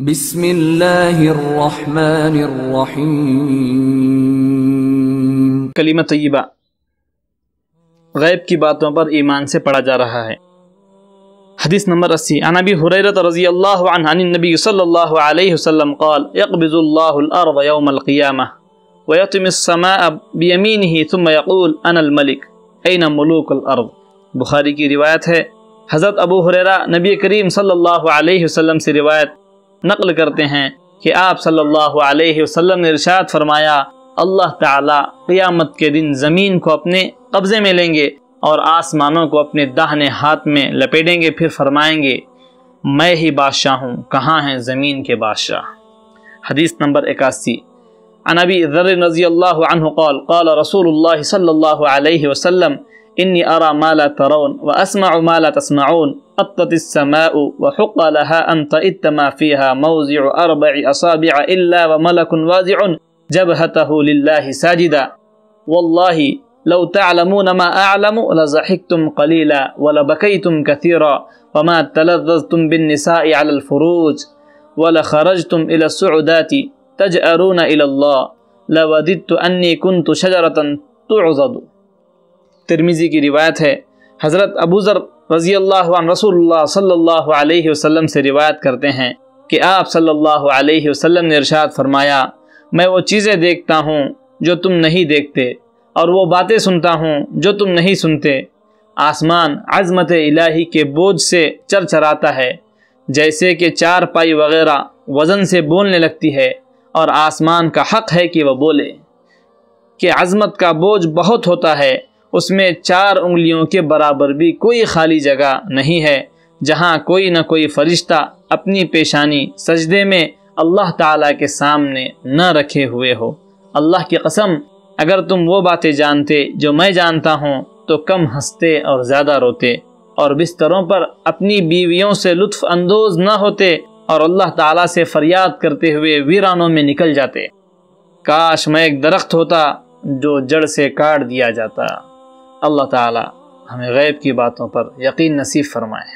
بسم اللہ الرحمن الرحیم۔ کلمہ طیبہ غیب کی باتوں پر ایمان سے پڑھا جا رہا ہے۔ حدیث نمبر 80 عن ابی ہریرہ رضی اللہ عنہ عن النبی صلی اللہ علیہ وسلم قال يقبض اللہ الارض یوم القیامہ ويطم السماء بیمینہ ثم يقول انا الملک این ملوک الارض۔ بخاری کی روایت ہے۔ حضرت ابو ہریرہ نبی کریم صلی اللہ علیہ وسلم سے روایت نقل کرتے ہیں کہ آپ صلی اللہ علیہ وسلم نے ارشاد فرمایا، اللہ تعالی قیامت کے دن زمین کو اپنے قبضے میں لیں گے اور آسمانوں کو اپنے داہنے ہاتھ میں لپیٹیں گے، پھر فرمائیں گے میں ہی بادشاہ ہوں، کہاں ہیں زمین کے بادشاہ۔ حدیث نمبر 81 عن ابی ذر رضی اللہ عنہ قال قال رسول اللہ صلی اللہ علیہ وسلم انی ارى ما لا ترون واسمع ما لا تسمعون اطت السماء وحق لها ان تئت ما فيها موضع 4 اصابع الا وملك واضع جبهته لله ساجدا والله لو تعلمون ما اعلم لضحكتم قليلا ولبكيتم كثيرا وما تلذذتم بالنساء على الفروج ولخرجتم الى السعودات تجأرون الى الله لوددت اني كنت شجرة تعضد۔ ترمذی کی روایت ہے۔ حضرت ابو ذر رضی اللہ عنہ رسول اللہ صلی اللہ علیہ وسلم سے روایت کرتے ہیں کہ آپ صلی اللہ علیہ وسلم نے ارشاد فرمایا، میں وہ چیزیں دیکھتا ہوں جو تم نہیں دیکھتے اور وہ باتیں سنتا ہوں جو تم نہیں سنتے۔ آسمان عظمت الہی کے بوجھ سے چرچراتا ہے، جیسے کہ چارپائی وغیرہ وزن سے بولنے لگتی ہے، اور آسمان کا حق ہے کہ وہ بولے کہ عظمت کا بوجھ بہت ہوتا ہے، اس میں 4 انگلیوں کے برابر بھی کوئی خالی جگہ نہیں ہے جہاں کوئی نہ کوئی فرشتہ اپنی پیشانی سجدے میں اللہ تعالیٰ کے سامنے نہ رکھے ہوئے ہو۔ اللہ کی قسم، اگر تم وہ باتیں جانتے جو میں جانتا ہوں تو کم ہنستے اور زیادہ روتے، اور بستروں پر اپنی بیویوں سے لطف اندوز نہ ہوتے، اور اللہ تعالیٰ سے فریاد کرتے ہوئے ویرانوں میں نکل جاتے۔ کاش میں ایک درخت ہوتا جو جڑ سے کاٹ دیا جاتا۔ اللہ تعالی ہمیں غیب کی باتوں پر یقین نصیب فرمائے۔